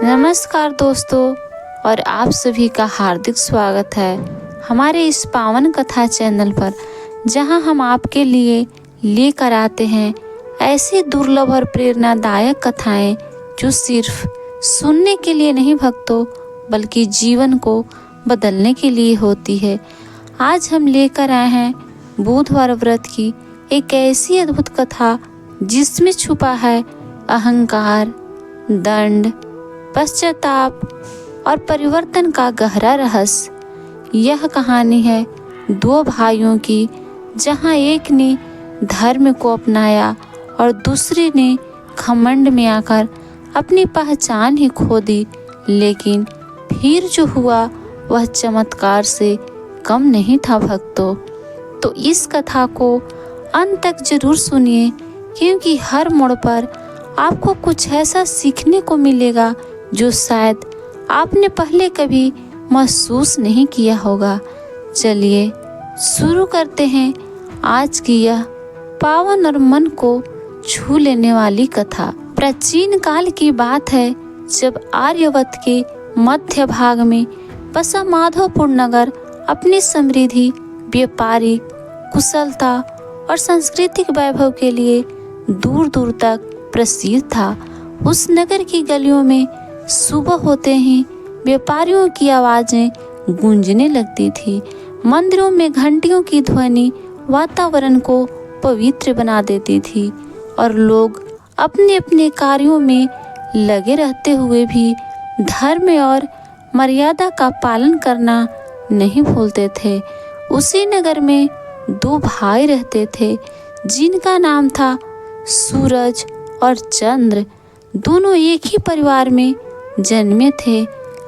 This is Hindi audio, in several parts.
नमस्कार दोस्तों, और आप सभी का हार्दिक स्वागत है हमारे इस पावन कथा चैनल पर, जहां हम आपके लिए लेकर आते हैं ऐसी दुर्लभ और प्रेरणादायक कथाएं जो सिर्फ सुनने के लिए नहीं भक्तों, बल्कि जीवन को बदलने के लिए होती है। आज हम लेकर आए हैं बुधवार व्रत की एक ऐसी अद्भुत कथा जिसमें छुपा है अहंकार, दंड, पश्चाताप और परिवर्तन का गहरा रहस्य। यह कहानी है दो भाइयों की, जहां एक ने धर्म को अपनाया और दूसरे ने घमंड में आकर अपनी पहचान ही खो दी। लेकिन फिर जो हुआ वह चमत्कार से कम नहीं था भक्तों। तो इस कथा को अंत तक जरूर सुनिए, क्योंकि हर मोड़ पर आपको कुछ ऐसा सीखने को मिलेगा जो शायद आपने पहले कभी महसूस नहीं किया होगा। चलिए शुरू करते हैं आज की यह पावन और मन को छू लेने वाली कथा। प्राचीन काल की बात है, जब आर्यवत के मध्य भाग में बसा माधवपुर नगर अपनी समृद्धि, व्यापारिक कुशलता और सांस्कृतिक वैभव के लिए दूर दूर तक प्रसिद्ध था। उस नगर की गलियों में सुबह होते ही व्यापारियों की आवाजें गूंजने लगती थी। मंदिरों में घंटियों की ध्वनि वातावरण को पवित्र बना देती थी, और लोग अपने अपने कार्यों में लगे रहते हुए भी धर्म और मर्यादा का पालन करना नहीं भूलते थे। उसी नगर में दो भाई रहते थे, जिनका नाम था सूरज और चंद्र। दोनों एक ही परिवार में जन्मे थे,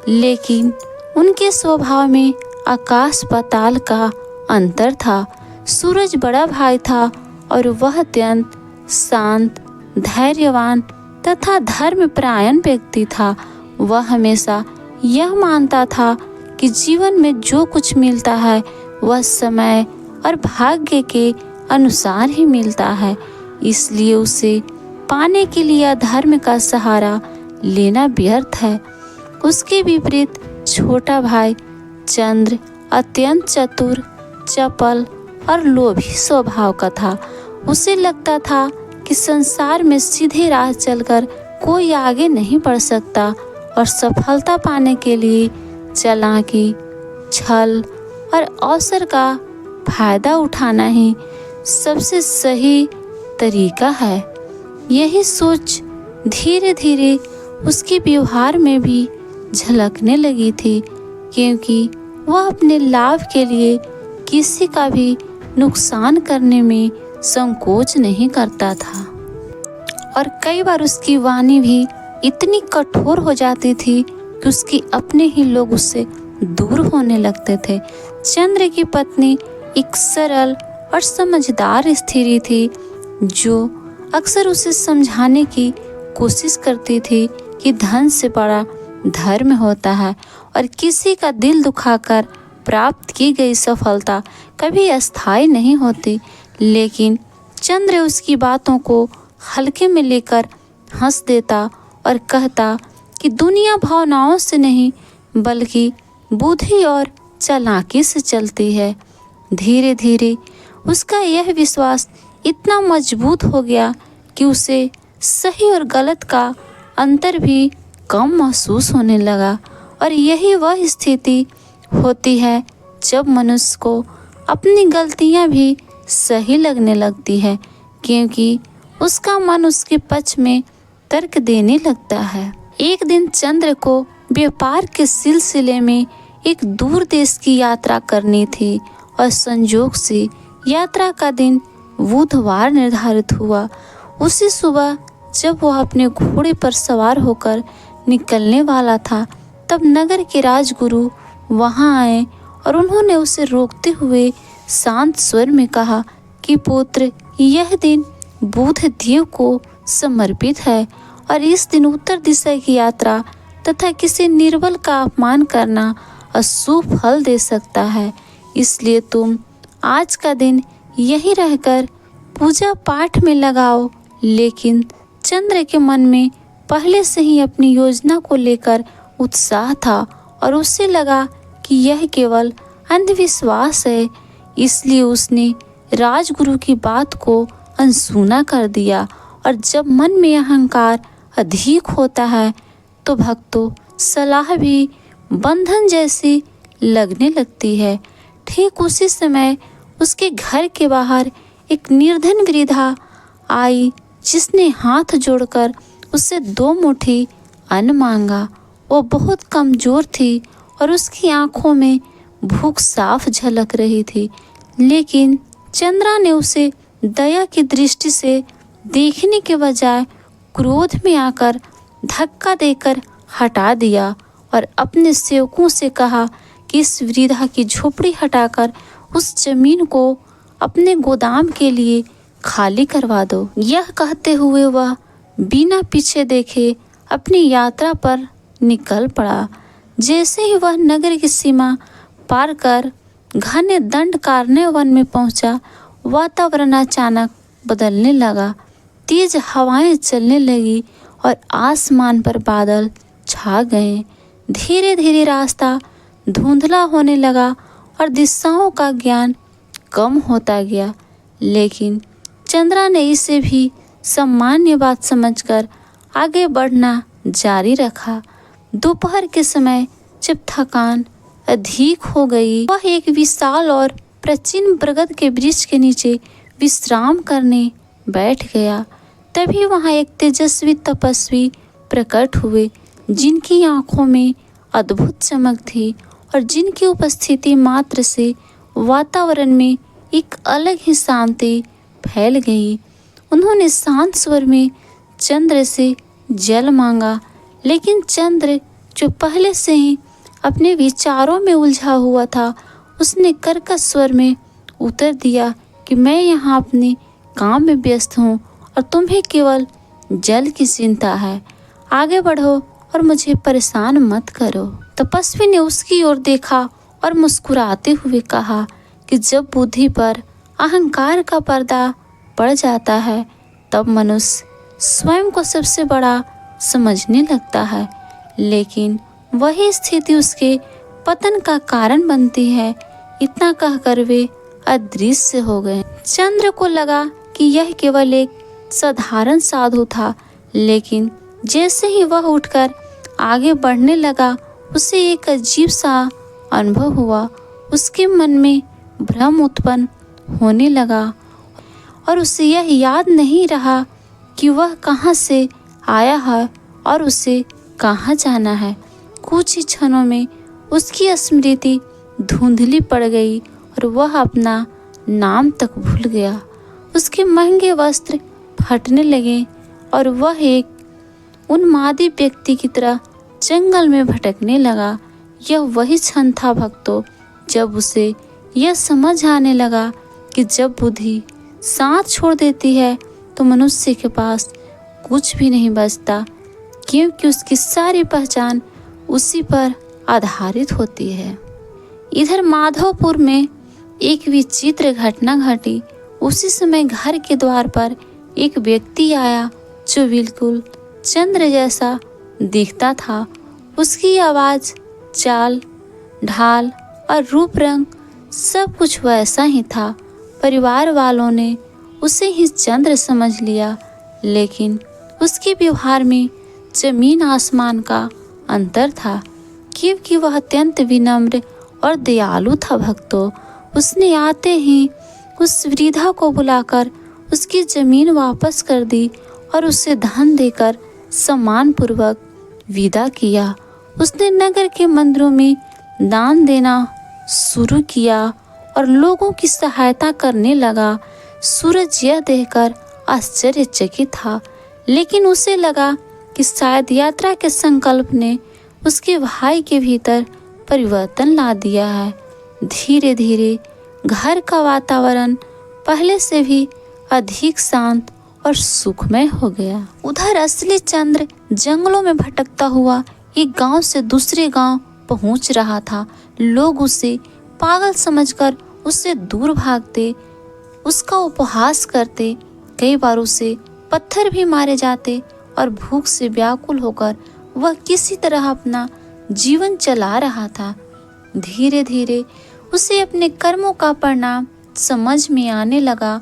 लेकिन उनके स्वभाव में आकाश पाताल का अंतर था। सूरज बड़ा भाई था और वह अत्यंत शांत, धैर्यवान तथा धर्मपरायण व्यक्ति था। वह हमेशा यह मानता था कि जीवन में जो कुछ मिलता है वह समय और भाग्य के अनुसार ही मिलता है, इसलिए उसे पाने के लिए अधर्म का सहारा लेना व्यर्थ है। उसके विपरीत छोटा भाई चंद्र अत्यंत चतुर, चपल और लोभी स्वभाव का था। उसे लगता था कि संसार में सीधे राह चलकर कोई आगे नहीं बढ़ सकता, और सफलता पाने के लिए चालाकी, छल और अवसर का फायदा उठाना ही सबसे सही तरीका है। यही सोच धीरे धीरे उसके व्यवहार में भी झलकने लगी थी, क्योंकि वह अपने लाभ के लिए किसी का भी नुकसान करने में संकोच नहीं करता था। और कई बार उसकी वाणी भी इतनी कठोर हो जाती थी कि उसके अपने ही लोग उससे दूर होने लगते थे। चंद्र की पत्नी एक सरल और समझदार स्त्री थी, जो अक्सर उसे समझाने की कोशिश करती थी कि धन से बड़ा धर्म होता है, और किसी का दिल दुखाकर प्राप्त की गई सफलता कभी अस्थायी नहीं होती। लेकिन चंद्र उसकी बातों को हल्के में लेकर हंस देता और कहता कि दुनिया भावनाओं से नहीं, बल्कि बुद्धि और चालाकी से चलती है। धीरे धीरे उसका यह विश्वास इतना मजबूत हो गया कि उसे सही और गलत का अंतर भी कम महसूस होने लगा। और यही वह स्थिति होती है जब मनुष्य को अपनी गलतियां भी सही लगने लगती है, क्योंकि उसका मन उसके पक्ष में तर्क देने लगता है। एक दिन चंद्र को व्यापार के सिलसिले में एक दूर देश की यात्रा करनी थी, और संयोग से यात्रा का दिन बुधवार निर्धारित हुआ। उसी सुबह जब वह अपने घोड़े पर सवार होकर निकलने वाला था, तब नगर के राजगुरु वहां आए और उन्होंने उसे रोकते हुए शांत स्वर में कहा कि पुत्र, यह दिन बुध देव को समर्पित है, और इस दिन उत्तर दिशा की यात्रा तथा किसी निर्बल का अपमान करना अशुभ फल दे सकता है। इसलिए तुम आज का दिन यहीं रहकर पूजा पाठ में लगाओ। लेकिन चंद्र के मन में पहले से ही अपनी योजना को लेकर उत्साह था और उसे लगा कि यह केवल अंधविश्वास है। इसलिए उसने राजगुरु की बात को अनसुना कर दिया। और जब मन में अहंकार अधिक होता है तो भक्तों सलाह भी बंधन जैसी लगने लगती है। ठीक उसी समय उसके घर के बाहर एक निर्धन वृद्धा आई, जिसने हाथ जोड़कर उससे 2 मुट्ठी अन्न मांगा। वो बहुत कमजोर थी और उसकी आंखों में भूख साफ झलक रही थी। लेकिन चंद्रा ने उसे दया की दृष्टि से देखने के बजाय क्रोध में आकर धक्का देकर हटा दिया और अपने सेवकों से कहा कि इस वृद्धा की झोपड़ी हटाकर उस जमीन को अपने गोदाम के लिए खाली करवा दो। यह कहते हुए वह बिना पीछे देखे अपनी यात्रा पर निकल पड़ा। जैसे ही वह नगर की सीमा पार कर घने दंडकारण्य वन में पहुंचा, वातावरण अचानक बदलने लगा। तेज हवाएं चलने लगी और आसमान पर बादल छा गए। धीरे धीरे रास्ता धुंधला होने लगा और दिशाओं का ज्ञान कम होता गया। लेकिन चंद्रा ने इसे भी सामान्य बात समझकर आगे बढ़ना जारी रखा। दोपहर के समय जब थकान अधिक हो गई, वह एक विशाल और प्राचीन बरगद के वृक्ष के नीचे विश्राम करने बैठ गया। तभी वहां एक तेजस्वी तपस्वी प्रकट हुए, जिनकी आंखों में अद्भुत चमक थी और जिनकी उपस्थिति मात्र से वातावरण में एक अलग ही शांति फैल गई। उन्होंने शांत स्वर में चंद्र से जल मांगा, लेकिन चंद्र जो पहले से ही अपने विचारों में उलझा हुआ था, उसने कर्कश स्वर में उत्तर दिया कि मैं यहाँ अपने काम में व्यस्त हूँ और तुम्हें केवल जल की चिंता है। आगे बढ़ो और मुझे परेशान मत करो। तपस्वी ने उसकी ओर देखा और मुस्कुराते हुए कहा कि जब बुद्धि पर अहंकार का पर्दा पड़ जाता है, तब मनुष्य स्वयं को सबसे बड़ा समझने लगता है। लेकिन वही स्थिति उसके पतन का कारण बनती है। इतना कहकर वे अदृश्य हो गए। चंद्र को लगा कि यह केवल एक साधारण साधु था, लेकिन जैसे ही वह उठकर आगे बढ़ने लगा, उसे एक अजीब सा अनुभव हुआ। उसके मन में भ्रम उत्पन्न होने लगा और उसे यह याद नहीं रहा कि वह कहाँ से आया है और उसे कहाँ जाना है। कुछ ही क्षणों में उसकी स्मृति धुंधली पड़ गई और वह अपना नाम तक भूल गया। उसके महंगे वस्त्र फटने लगे और वह एक उन्मादी व्यक्ति की तरह जंगल में भटकने लगा। यह वही क्षण था भक्तों, जब उसे यह समझ आने लगा कि जब बुद्धि साथ छोड़ देती है तो मनुष्य के पास कुछ भी नहीं बचता, क्योंकि उसकी सारी पहचान उसी पर आधारित होती है। इधर माधवपुर में एक विचित्र घटना घटी। उसी समय घर के द्वार पर एक व्यक्ति आया जो बिल्कुल चंद्र जैसा दिखता था। उसकी आवाज़, चाल ढाल और रूप रंग सब कुछ वैसा ही था। परिवार वालों ने उसे ही चंद्र समझ लिया, लेकिन उसके व्यवहार में जमीन आसमान का अंतर था, क्योंकि वह अत्यंत विनम्र और दयालु था भक्तों। उसने आते ही उस वृद्धा को बुलाकर उसकी जमीन वापस कर दी और उसे धन देकर सम्मानपूर्वक विदा किया। उसने नगर के मंदिरों में दान देना शुरू किया और लोगों की सहायता करने लगा। सूरज यह देखकर आश्चर्यचकित था, लेकिन उसे लगा कि शायद यात्रा के संकल्प ने उसके भाई के भीतर परिवर्तन ला दिया है। धीरे धीरे घर का वातावरण पहले से भी अधिक शांत और सुखमय हो गया। उधर असली चंद्र जंगलों में भटकता हुआ एक गांव से दूसरे गांव पहुंच रहा था। लोग उसे पागल समझकर उससे दूर भागते, उसका उपहास करते, कई बार उसे पत्थर भी मारे जाते और भूख से व्याकुल होकर वह किसी तरह अपना जीवन चला रहा था। धीरे धीरे उसे अपने कर्मों का परिणाम समझ में आने लगा,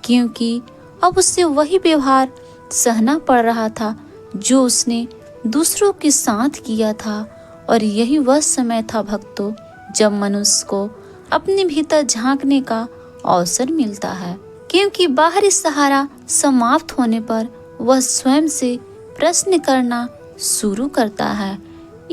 क्योंकि अब उसे वही व्यवहार सहना पड़ रहा था जो उसने दूसरों के साथ किया था। और यही वह समय था भक्तों, जब मनुष्य को अपने भीतर झांकने का अवसर मिलता है, क्योंकि बाहरी सहारा समाप्त होने पर वह स्वयं से प्रश्न करना शुरू करता है।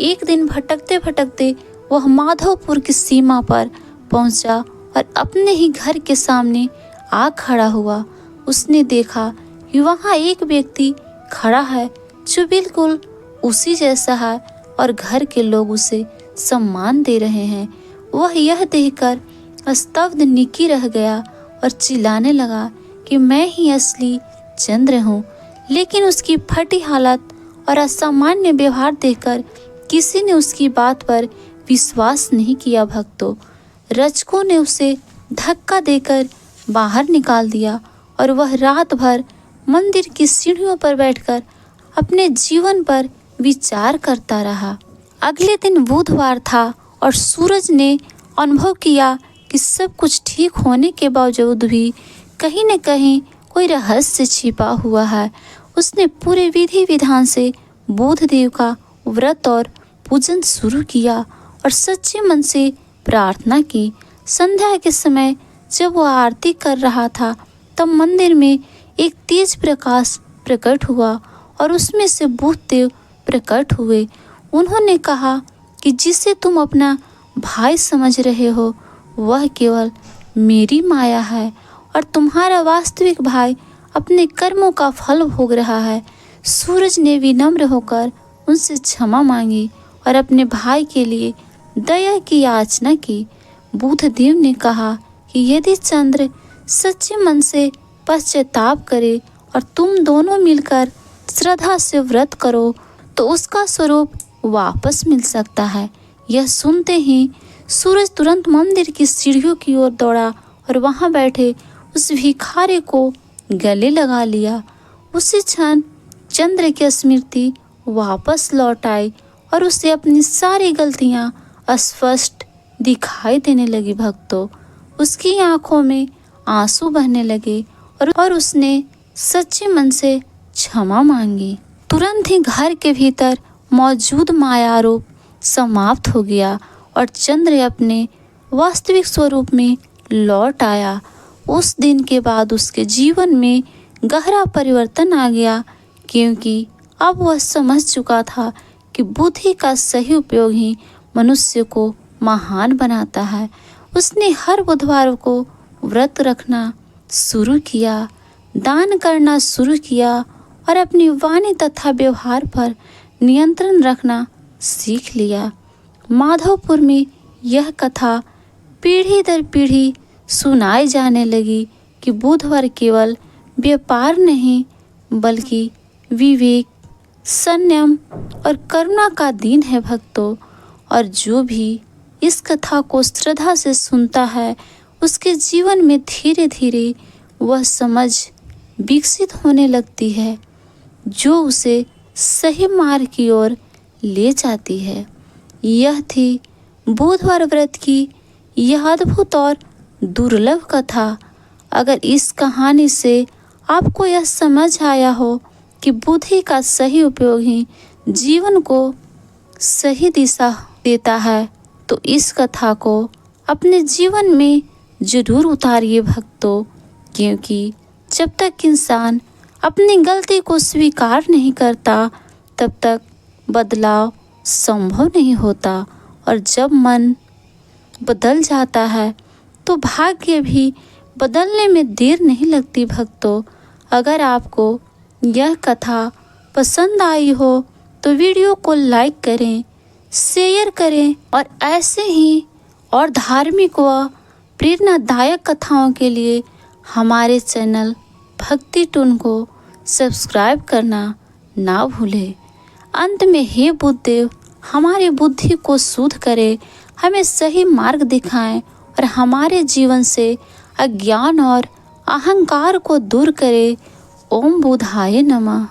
एक दिन भटकते भटकते वह माधवपुर की सीमा पर पहुंचा और अपने ही घर के सामने आ खड़ा हुआ। उसने देखा कि वहां एक व्यक्ति खड़ा है जो बिल्कुल उसी जैसा है और घर के लोग उसे सम्मान दे रहे हैं। वह यह देखकर स्तब्ध निकी रह गया और चिल्लाने लगा कि मैं ही असली चंद्र हूँ। लेकिन उसकी फटी हालत और असामान्य व्यवहार देखकर किसी ने उसकी बात पर विश्वास नहीं किया। भक्तों, रचकों ने उसे धक्का देकर बाहर निकाल दिया और वह रात भर मंदिर की सीढ़ियों पर बैठकर अपने जीवन पर विचार करता रहा। अगले दिन बुधवार था और सूरज ने अनुभव किया कि सब कुछ ठीक होने के बावजूद भी कहीं न कहीं कोई रहस्य छिपा हुआ है। उसने पूरे विधि विधान से बुधदेव का व्रत और पूजन शुरू किया और सच्चे मन से प्रार्थना की। संध्या के समय जब वह आरती कर रहा था, तब मंदिर में एक तेज प्रकाश प्रकट हुआ और उसमें से बुधदेव प्रकट हुए। उन्होंने कहा कि जिसे तुम अपना भाई समझ रहे हो वह केवल मेरी माया है और तुम्हारा वास्तविक भाई अपने कर्मों का फल भोग रहा है। सूरज ने विनम्र होकर उनसे क्षमा मांगी और अपने भाई के लिए दया की याचना की। बुधदेव ने कहा कि यदि चंद्र सच्चे मन से पश्चाताप करे और तुम दोनों मिलकर श्रद्धा से व्रत करो तो उसका स्वरूप वापस मिल सकता है। यह सुनते ही सूरज तुरंत मंदिर की सीढ़ियों की ओर दौड़ा और वहां बैठे उस भिखारी को गले लगा लिया। उसी क्षण चंद्र की स्मृति वापस लौट आई और उसे अपनी सारी गलतियां स्पष्ट दिखाई देने लगी। भक्तों, उसकी आंखों में आंसू बहने लगे और उसने सच्चे मन से क्षमा मांगी। तुरंत ही घर के भीतर मौजूद माया रूप समाप्त हो गया और चंद्र अपने वास्तविक स्वरूप में लौट आया। उस दिन के बाद उसके जीवन में गहरा परिवर्तन आ गया, क्योंकि अब वह समझ चुका था कि बुद्धि का सही उपयोग ही मनुष्य को महान बनाता है। उसने हर बुधवार को व्रत रखना शुरू किया, दान करना शुरू किया और अपनी वाणी तथा व्यवहार पर नियंत्रण रखना सीख लिया। माधवपुर में यह कथा पीढ़ी दर पीढ़ी सुनाई जाने लगी कि बुधवार केवल व्यापार नहीं बल्कि विवेक, संयम और करुणा का दिन है। भक्तों, और जो भी इस कथा को श्रद्धा से सुनता है उसके जीवन में धीरे धीरे वह समझ विकसित होने लगती है जो उसे सही मार्ग की ओर ले जाती है। यह थी बुधवार व्रत की यह अद्भुत और दुर्लभ कथा। अगर इस कहानी से आपको यह समझ आया हो कि बुद्धि का सही उपयोग ही जीवन को सही दिशा देता है, तो इस कथा को अपने जीवन में जरूर उतारिए भक्तों, क्योंकि जब तक इंसान अपनी गलती को स्वीकार नहीं करता तब तक बदलाव संभव नहीं होता। और जब मन बदल जाता है तो भाग्य भी बदलने में देर नहीं लगती। भक्तों, अगर आपको यह कथा पसंद आई हो तो वीडियो को लाइक करें, शेयर करें और ऐसे ही और धार्मिक व प्रेरणादायक कथाओं के लिए हमारे चैनल भक्ति टून को सब्सक्राइब करना ना भूलें। अंत में हे बुद्धदेव, हमारी बुद्धि को शुद्ध करें, हमें सही मार्ग दिखाएं और हमारे जीवन से अज्ञान और अहंकार को दूर करे। ओम बुधाय नमः।